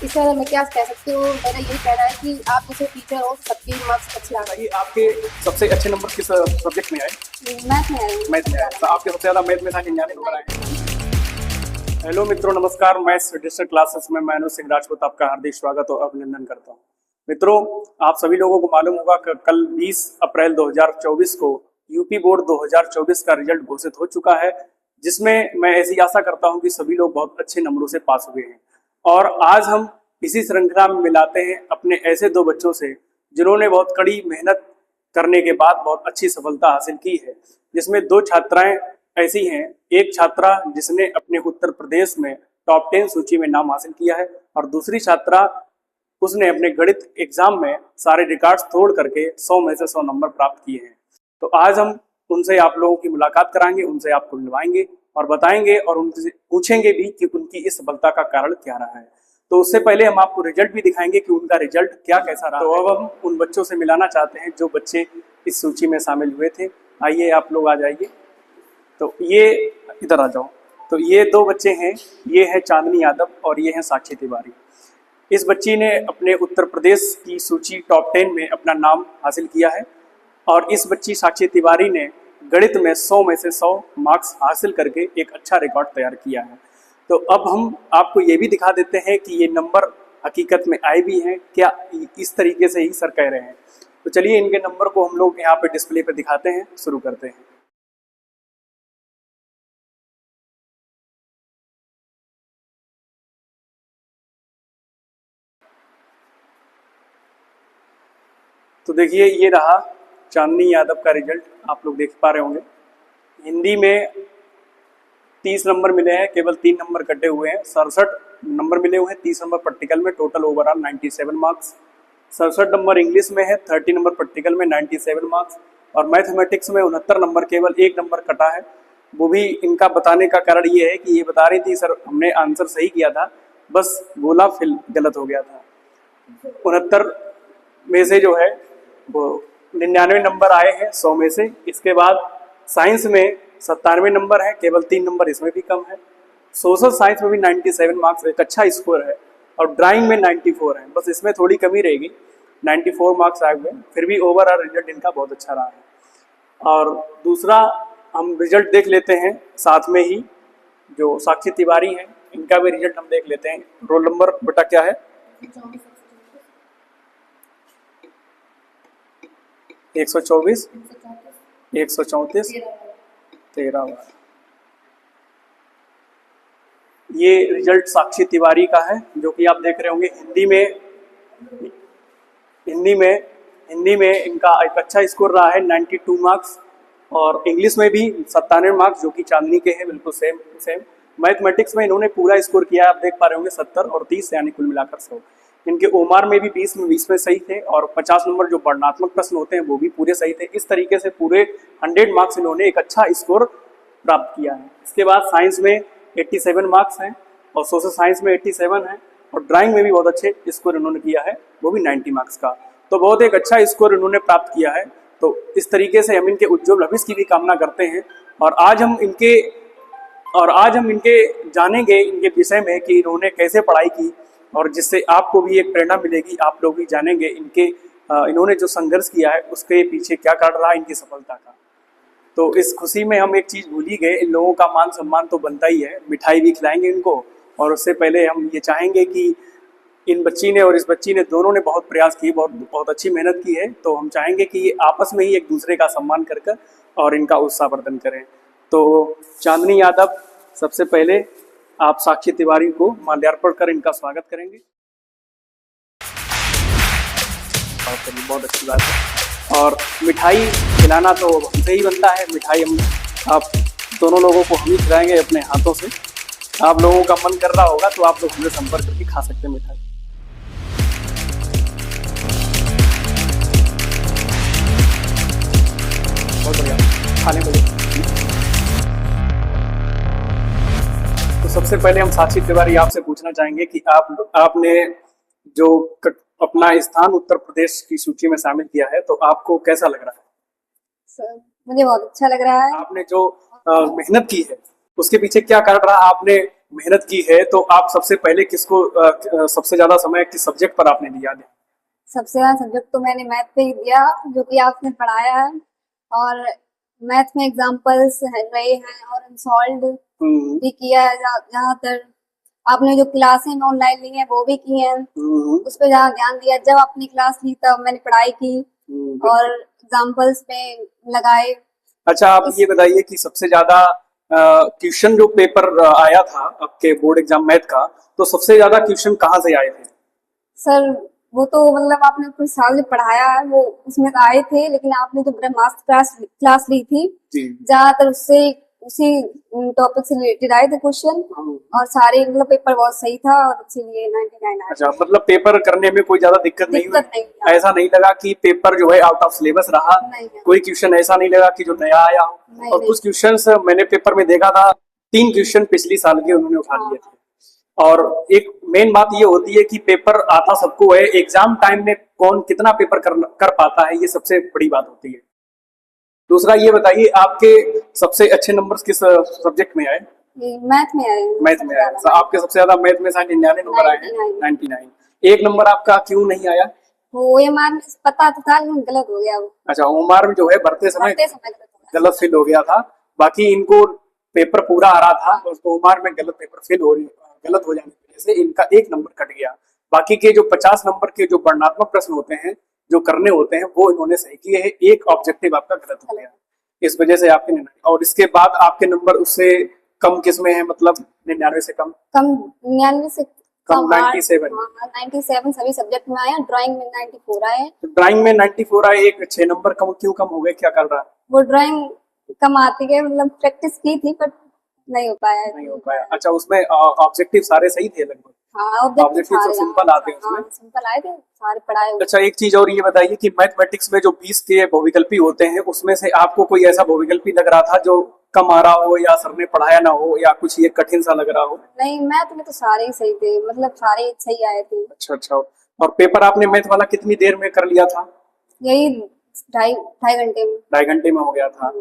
इससे ज़्यादा मैं क्या कह सकती हूँ। मेरा यही कहना है कि आप जैसे टीचर हो सबके मार्क्स अच्छे आने बताइए, आपके सबसे अच्छे नंबर किस सब्जेक्ट में आए? चाहिए। मैथ में आए। मैथ में आए। तो आपके सबसे ज्यादा मैथ में था कि इंजीनियरिंग नंबर आए? हेलो मित्रों, नमस्कार। मैं डिजिटल क्लासेस में अनुज सिंह राजपूत आपका हार्दिक स्वागत और अभिनंदन करता हूँ। मित्रों, आप सभी लोगों को मालूम होगा कि कल 20 अप्रैल 2024 को यूपी बोर्ड 2024 का रिजल्ट घोषित हो चुका है, जिसमें मैं ऐसी आशा करता हूं कि सभी लोग बहुत अच्छे नंबरों से पास हुए हैं। और आज हम इसी श्रृंखला में मिलाते हैं अपने ऐसे दो बच्चों से जिन्होंने बहुत कड़ी मेहनत करने के बाद बहुत अच्छी सफलता हासिल की है, जिसमें दो छात्राएं ऐसी हैं। एक छात्रा जिसने अपने उत्तर प्रदेश में टॉप 10 सूची में नाम हासिल किया है, और दूसरी छात्रा उसने अपने गणित एग्जाम में सारे रिकॉर्ड्स तोड़ करके 100 में से 100 नंबर प्राप्त किए हैं। तो आज हम उनसे आप लोगों की मुलाकात कराएंगे, उनसे आपको मिलवाएंगे और बताएंगे और उनसे पूछेंगे भी कि उनकी इस सफलता का कारण क्या रहा है। तो उससे पहले हम आपको रिजल्ट भी दिखाएंगे कि उनका रिजल्ट क्या कैसा रहा। तो अब हम उन बच्चों से मिलाना चाहते हैं जो बच्चे इस सूची में शामिल हुए थे। आइए, आप लोग आ जाइए। तो ये इधर आ जाओ। तो ये दो बच्चे हैं, ये है चांदनी यादव और ये है साक्षी तिवारी। इस बच्ची ने अपने उत्तर प्रदेश की सूची टॉप 10 में अपना नाम हासिल किया है, और इस बच्ची साक्षी तिवारी ने गणित में 100 में से 100 मार्क्स हासिल करके एक अच्छा रिकॉर्ड तैयार किया है। तो अब हम आपको ये भी दिखा देते हैं कि ये नंबर हकीकत में आए भी हैं क्या, इस तरीके से ही सर कह रहे हैं। तो चलिए इनके नंबर को हम लोग यहाँ पे डिस्प्ले पे दिखाते हैं, शुरू करते हैं। तो देखिए, ये रहा चांदनी यादव का रिजल्ट, आप लोग देख पा रहे होंगे। हिंदी में 30 नंबर मिले हैं, केवल 3 नंबर कटे हुए हैं। 67 नंबर मिले हुए हैं, 30 नंबर प्रैक्टिकल में, total overall 97 marks. 67 number English में है, 30 नंबर प्रैक्टिकल में, 97 मार्क्स। और मैथमेटिक्स में 69 नंबर, केवल 1 नंबर कटा है। वो भी इनका बताने का कारण ये है कि ये बता रही थी सर हमने आंसर सही किया था, बस गोला फिल गलत हो गया था। 69 में से जो है वो 99 नंबर आए हैं 100 में से। इसके बाद साइंस में 97 नंबर है, केवल 3 नंबर इसमें भी कम है। सोशल साइंस में भी 97 मार्क्स, एक अच्छा स्कोर है। और ड्राइंग में 94 है, बस इसमें थोड़ी कमी रहेगी, 94 मार्क्स आए हुए। फिर भी ओवरऑल रिजल्ट इनका बहुत अच्छा रहा है। और दूसरा हम रिजल्ट देख लेते हैं साथ में ही, जो साक्षी तिवारी हैं इनका भी रिजल्ट हम देख लेते हैं। रोल नंबर बेटा क्या है? 124, 134, 13। ये रिजल्ट साक्षी तिवारी का है, जो कि आप देख रहे होंगे। हिंदी में इनका एक अच्छा स्कोर रहा है, 92 मार्क्स। और इंग्लिश में भी 97 मार्क्स, जो कि चांदनी के हैं, बिल्कुल सेम। मैथमेटिक्स में इन्होंने पूरा स्कोर किया है, आप देख पा रहे होंगे, 70 और 30, यानी कुल मिलाकर 100। इनके ओमार में भी 20 में सही थे, और 50 नंबर जो वर्णनात्मक प्रश्न होते हैं वो भी पूरे सही थे। इस तरीके से पूरे 100 मार्क्स इन्होंने एक अच्छा स्कोर प्राप्त किया है। इसके बाद साइंस में 87 मार्क्स हैं, और सोशल साइंस में 87 है, और ड्राइंग में भी बहुत अच्छे स्कोर इन्होंने किया है, वो भी 90 मार्क्स का। तो बहुत एक अच्छा स्कोर इन्होंने प्राप्त किया है। तो इस तरीके से हम इनके उज्ज्वल भविष्य की भी कामना करते हैं। और आज हम इनके जानेंगे इनके विषय में कि इन्होंने कैसे पढ़ाई की, और जिससे आपको भी एक प्रेरणा मिलेगी। आप लोग भी जानेंगे इन्होंने जो संघर्ष किया है उसके पीछे क्या कारण रहा इनकी सफलता का। तो इस खुशी में हम एक चीज भूल ही गए, इन लोगों का मान सम्मान तो बनता ही है, मिठाई भी खिलाएंगे इनको। और उससे पहले हम ये चाहेंगे कि इन बच्ची ने और इस बच्ची ने दोनों ने बहुत प्रयास किए, बहुत अच्छी मेहनत की है। तो हम चाहेंगे कि ये आपस में ही एक दूसरे का सम्मान कर और इनका उत्साहवर्धन करें। तो चांदनी यादव, सबसे पहले आप साक्षी तिवारी को माल्यार्पण कर इनका स्वागत करेंगे। बहुत अच्छी बात है। और मिठाई खिलाना तो हमसे ही बनता है, मिठाई आप दोनों लोगों को हम ही खिलाएंगे अपने हाथों से। आप लोगों का मन कर रहा होगा तो आप लोग हमसे संपर्क करके खा सकते हैं मिठाई। बहुत बढ़िया, खाने में। तो सबसे पहले हम साक्षी तिवारी आपसे पूछना चाहेंगे कि आपने जो अपना स्थान उत्तर प्रदेश की सूची में शामिल किया है, तो आपको कैसा लग रहा है? सर मुझे बहुत अच्छा लग रहा है। आपने जो मेहनत की है उसके पीछे क्या कारण रहा? आपने मेहनत की है, तो आप सबसे पहले किसको सबसे ज्यादा समय किस सब्जेक्ट पर आपने दिया है? सबसे ज्यादा सब्जेक्ट तो मैंने मैथ पे ही दिया, जो कि आपने पढ़ाया है। और मैथ में एग्जाम्पल्स रहे हैं और अनसॉल्व हम्म, भी किया है ज्यादातर। आपने जो क्लासें ऑनलाइन ली हैं वो भी की हैं, हम्म, उस पर ज्यादा ध्यान दिया। जब अपनी क्लास ली तब मैंने पढ़ाई की और एग्जाम्पल्स पे लगाए। अच्छा, आप इस ये बताइए कि सबसे ज्यादा क्वेश्चन जो पेपर आया था आपके बोर्ड एग्जाम मैथ का, तो सबसे ज्यादा क्वेश्चन कहाँ से आए थे? सर, वो तो मतलब आपने कुछ साल जो पढ़ाया है वो उसमें तो आए थे, लेकिन आपने जो ब्रह्मास्त्र क्लास ली थी, जी। ज्यादातर उससे उसी टॉपिक से रिलेटेड आए थे क्वेश्चन। और सारे मतलब पेपर बहुत सही था और इसीलिए 99 आए। अच्छा, मतलब पेपर करने में कोई ज्यादा दिक्कत नहीं दिक्कत हुई? नहीं थी। ऐसा नहीं लगा कि पेपर जो है आउट ऑफ सिलेबस रहा? नहीं है। कोई क्वेश्चन ऐसा नहीं लगा कि जो नया आया हो? नहीं और नहीं। कुछ क्वेश्चंस मैंने पेपर में देखा था, 3 क्वेश्चन पिछली साल के उन्होंने उठा लिए थे। और एक मेन बात ये होती है कि पेपर आता सबको है, एग्जाम टाइम में कौन कितना पेपर कर पाता है, ये सबसे बड़ी बात होती है। दूसरा ये बताइए, आपके सबसे अच्छे नंबर्स किस सब्जेक्ट में आए? ये मैथ में आए हैं मैथ सबसे में आए। ज्यादा। आपके सबसे ज्यादा मैथ में 99 नंबर आए हैं। 99। 99। एक नंबर आपका क्यों नहीं आया? वो OMR में पता तो था लेकिन गलत हो गया वो। अच्छा, ओमार में जो है भरते समय पढ़ते समय गलत हो गया। गलत फिल हो गया था। बाकी इनको पेपर पूरा आ रहा था, और ओमार में गलत पेपर गलत हो जाने की वजह से इनका एक नंबर कट गया। बाकी के जो 50 नंबर के जो वर्णनात्मक प्रश्न होते हैं, जो करने होते हैं, वो इन्होंने सही किए हैं। एक ऑब्जेक्टिव आपका गलत हो गया, इस वजह से आपके 99। और इसके बाद आपके नंबर उससे कम किस में है, मतलब 99 से कम? कम 99 से कम 97। 97 सभी सब्जेक्ट में आया। ड्राइंग में 94 आए। ड्राइंग में 94 आए, एक 6 नंबर कम क्यों कम हो गए, क्या कर रहा है? वो ड्राइंग कम आती है, मतलब प्रैक्टिस की थी पर नहीं हो पाया। नहीं हो पाया। अच्छा, उसमें ऑब्जेक्टिव सारे सही थे लगभग? हाँ, ऑब्जेक्टिव ऑब्जेक्टिव तो सारे सिंपल आते हैं उसमें। हाँ, सिंपल आए थे, सारे पढ़ाए हुए। अच्छा, एक चीज और ये बताइए कि मैथमेटिक्स में जो 20 के बहुविकल्पी होते हैं, उसमें से आपको कोई ऐसा बहुविकल्पी लग रहा था जो कम आ रहा हो, या सर ने पढ़ाया ना हो, या कुछ ये कठिन सा लग रहा हो? नहीं, मैथ में तो सारे ही सही थे, मतलब सारे सही आए थे। अच्छा अच्छा। और पेपर आपने मैथ वाला कितनी देर में कर लिया था? यही ढाई ढाई घंटे में। 2.5 घंटे में हो गया था।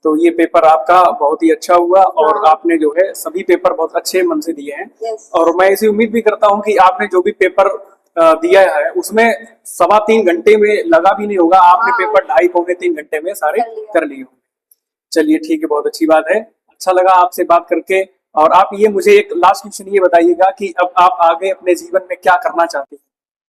तो ये पेपर आपका बहुत ही अच्छा हुआ, और हाँ। आपने जो है सभी पेपर बहुत अच्छे मन से दिए हैं। यस। और मैं ऐसी उम्मीद भी करता हूँ कि आपने जो भी पेपर दिया है उसमें 3.25 घंटे में लगा भी नहीं होगा, आपने हाँ। पेपर 2.5 पौने 3 घंटे में सारे कर लिए होंगे। चलिए ठीक है, बहुत अच्छी बात है। अच्छा लगा आपसे बात करके। और आप ये मुझे एक लास्ट क्वेश्चन ये बताइएगा कि अब आप आगे अपने जीवन में क्या करना चाहते हैं?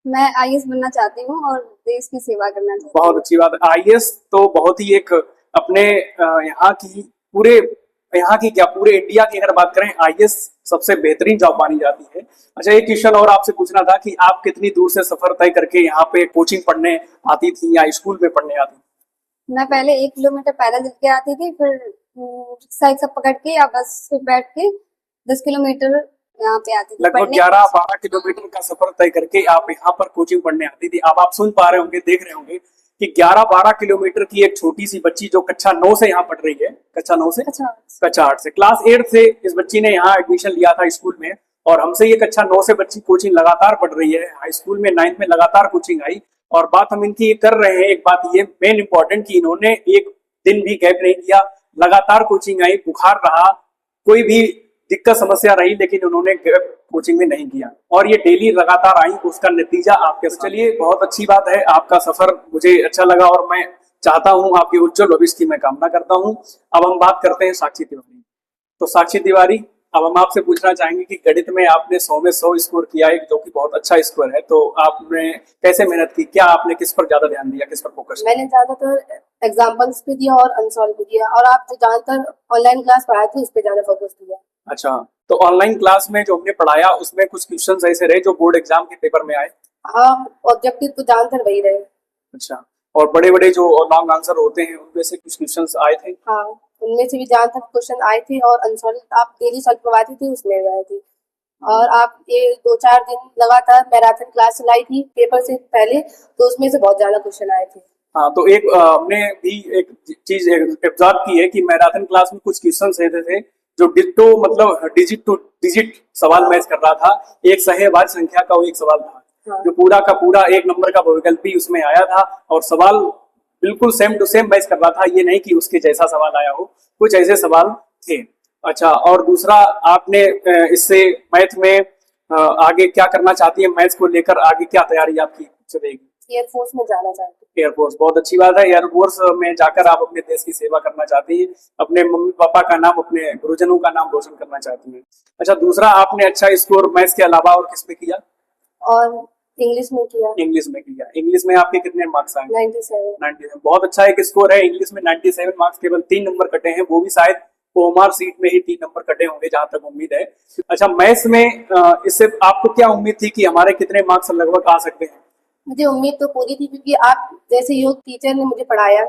मैं IAS बनना चाहती हूँ और देश की सेवा करना चाहती बहुत अच्छी बात है। आईएएस तो बहुत ही एक अपने यहाँ की पूरे यहाँ की क्या पूरे इंडिया की अगर बात करें, आईएएस सबसे बेहतरीन जॉब मानी जाती है। अच्छा, एक क्वेश्चन और आपसे पूछना था कि आप कितनी दूर से सफर तय करके यहाँ पे कोचिंग पढ़ने आती थी, या स्कूल में पढ़ने आती थी? हूँ। मैं पहले 1 किलोमीटर पैदल चल के आती थी, फिर रिक्शा सब पकड़ के या बस पे बैठ के 10 किलोमीटर यहाँ पे आती थी लगभग पढ़ने। 11-12 किलोमीटर का सफर तय करके आप यहाँ पर कोचिंग पढ़ने आती थी। अब आप सुन पा रहे होंगे, देख रहे होंगे कि 11-12 किलोमीटर की एक छोटी सी बच्ची जो कक्षा 9 से यहाँ पढ़ रही है, कक्षा 9 से अच्छा। कक्षा 8 से क्लास 8 से इस बच्ची ने यहाँ एडमिशन लिया था स्कूल में, और हमसे ये कक्षा 9 से बच्ची कोचिंग लगातार पढ़ रही है। हाई स्कूल में 9th में लगातार कोचिंग आई। और बात हम इनकी कर रहे हैं, एक बात ये मेन इंपॉर्टेंट कि इन्होंने एक दिन भी गैप नहीं किया, लगातार कोचिंग आई, बुखार रहा, कोई भी दिक्कत समस्या रही, लेकिन उन्होंने कोचिंग में नहीं किया, और ये डेली लगातार आई, उसका नतीजा आपके साथ। चलिए, बहुत अच्छी बात है, आपका सफर मुझे अच्छा लगा, और मैं चाहता हूं आपके उज्जवल भविष्य की मैं कामना करता हूं। अब हम बात करते हैं साक्षी तिवारी। तो साक्षी तिवारी, अब हम आपसे पूछना चाहेंगे कि गणित में आपने 100 में 100 स्कोर किया है, जो कि बहुत अच्छा स्कोर है, तो आपने कैसे मेहनत की, क्या आपने किस पर ज्यादा ध्यान दिया, किस पर फोकस किया? मैंने ज्यादातर एग्जाम्पल्स पे दिया और अनसॉल्व भी दिया, और आप जो ज्यादातर ऑनलाइन क्लास पढ़ाए थे उस पे ज्यादा फोकस दिया। अच्छा, तो ऑनलाइन क्लास में जो हमने पढ़ाया उसमें कुछ क्वेश्चंस ऐसे रहे जो बोर्ड एग्जाम के पेपर में आए? हाँ, ऑब्जेक्टिव तो ज्यादातर वही रहे। अच्छा, और बड़े बड़े जो लॉन्ग आंसर होते हैं उनमें से कुछ क्वेश्चंस आए थे? हाँ, उनमें से भी ज्यादातर क्वेश्चन आए थे, और अनसॉल्व आप डेली सॉल्व करवाती थी उसमें भी आए थे। और आप ये 2-4 दिन लगातार मैराथन क्लास चलाई थी पेपर से पहले, तो उसमें से बहुत ज्यादा क्वेश्चन आए थे। हाँ, तो एक हमने भी एक चीज ऑब्जर्व की है कि मैराथन क्लास में कुछ क्वेश्चंस ऐसे थे जो डिट्टो, मतलब डिजिट टू डिजिट सवाल मैच कर रहा था। एक सहेवाज संख्या का वो एक सवाल था, हाँ। जो पूरा का पूरा 1 नंबर का बहुविकल्पी उसमें आया था, और सवाल बिल्कुल सेम टू सेम मैच कर रहा था, ये नहीं कि उसके जैसा सवाल आया हो, कुछ ऐसे सवाल थे। अच्छा, और दूसरा आपने इससे मैथ में आगे क्या करना चाहती है, मैथ्स को लेकर आगे क्या तैयारी आपकी चलेगी? एयरफोर्स में जाना चाहती हूँ। एयरफोर्स, बहुत अच्छी बात है। एयरफोर्स में जाकर आप अपने देश की सेवा करना चाहती हैं, अपने मम्मी पापा का नाम, अपने गुरुजनों का नाम रोशन करना चाहती हैं। अच्छा, दूसरा आपने अच्छा स्कोर मैथ्स के अलावा और किस में किया? और इंग्लिश में किया। इंग्लिश में किया। इंग्लिश में आपके कितने मार्क्स आए? 97। 97, बहुत अच्छा एक स्कोर है। इंग्लिश में 97 मार्क्स, केवल 3 नंबर कटे हैं, वो भी शायद ओएमआर सीट में ही 3 नंबर कटे होंगे जहां तक उम्मीद है। अच्छा, मैथ्स में इससे आपको क्या उम्मीद थी कि हमारे कितने मार्क्स लगभग आ सकते हैं? मुझे उम्मीद तो पूरी थी, क्योंकि आप जैसे योग टीचर ने मुझे पढ़ाया,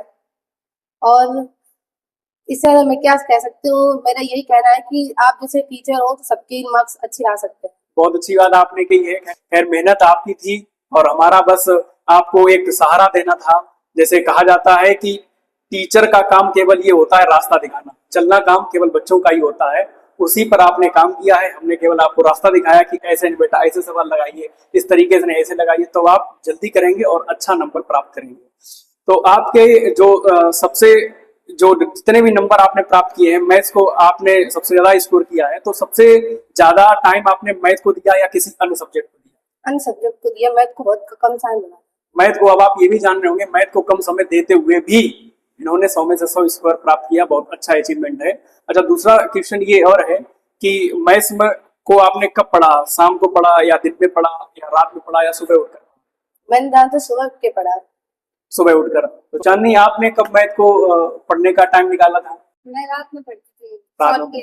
और इससे ज़्यादा मैं क्या कह सकती हूँ। मेरा यही कहना है कि आप जैसे टीचर हो तो सबके मार्क्स अच्छे आ सकते हैं। बहुत अच्छी बात आपने कही है। खैर, मेहनत आपकी थी और हमारा बस आपको एक सहारा देना था। जैसे कहा जाता है कि टीचर का काम केवल ये होता है रास्ता दिखाना, चलना काम केवल बच्चों का ही होता है। उसी पर आपने काम किया है। हमने केवल आपको रास्ता दिखाया कि ऐसे नहीं बेटा, ऐसे सवाल लगाइए, इस तरीके से ऐसे लगाइए, तो आप जल्दी करेंगे और अच्छा नंबर प्राप्त करेंगे। तो आपके जो सबसे जो जितने भी नंबर आपने प्राप्त किए हैं, मैथ्स को आपने सबसे ज्यादा स्कोर किया है, तो सबसे ज्यादा टाइम आपने मैथ को दिया या किसी अन्य सब्जेक्ट को दिया? अन्य सब्जेक्ट को दिया। मैथ को बहुत कम समय मिला। मैथ को, अब आप ये भी जान रहे होंगे, मैथ को कम समय देते हुए भी इन्होंने 100 में से 100 स्कोर प्राप्त किया, बहुत अच्छा अचीवमेंट है। अच्छा, दूसरा क्वेश्चन ये और है कि मैथ्स में को आपने कब पढ़ा? शाम को पढ़ा या दिन में पढ़ा या रात में पढ़ा या सुबह उठकर? मैंने ज़्यादातर सुबह उठ के पढ़ा। सुबह उठकर। तो चांदनी, आपने कब मैथ को पढ़ने का टाइम निकाला था? मैं रात में पढ़ती थी। रात में?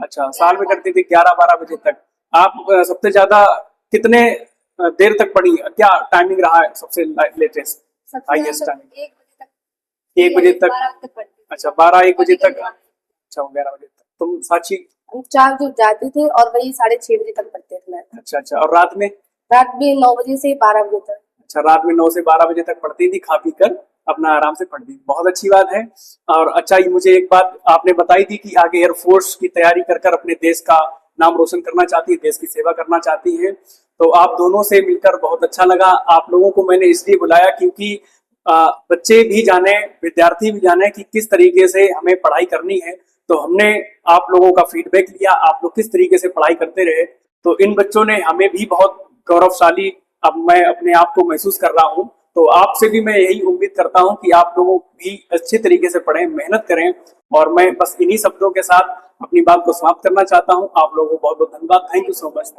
अच्छा, साल में करती थी 11-12 बजे तक। आप सबसे ज्यादा कितने देर तक पढ़ी? क्या टाइमिंग रहा है सबसे लेटेस्ट, हाईएस्ट टाइमिंग? 1 बजे तक। अच्छा, 12-1 बजे तक। अच्छा, 11 बजे तक। तुम साक्षी? 4 बजे जाते थे और वही 6:30 बजे तक पढ़ते थे मैथ। अच्छा अच्छा, और रात में? रात में 9 बजे से 12 बजे तक। अच्छा, रात में 9 से 12 बजे तक पढ़ती थी, खा पी कर अपना आराम से पढ़ती थी, बहुत अच्छी बात है। और अच्छा, ये मुझे एक बात आपने बताई थी कि आगे एयरफोर्स की तैयारी कर कर अपने देश का नाम रोशन करना चाहती है, देश की सेवा करना चाहती है। तो आप दोनों से मिलकर बहुत अच्छा लगा। आप लोगों को मैंने इसलिए बुलाया क्योंकि बच्चे भी जाने, विद्यार्थी भी जाने कि किस तरीके से हमें पढ़ाई करनी है। तो हमने आप लोगों का फीडबैक लिया, आप लोग किस तरीके से पढ़ाई करते रहे, तो इन बच्चों ने हमें भी बहुत गौरवशाली, अब मैं अपने आप को महसूस कर रहा हूँ। तो आपसे भी मैं यही उम्मीद करता हूँ कि आप लोगों भी अच्छे तरीके से पढ़ें, मेहनत करें। और मैं बस इन्हीं शब्दों के साथ अपनी बात को समाप्त करना चाहता हूँ। आप लोगों को बहुत बहुत धन्यवाद। Thank you so much.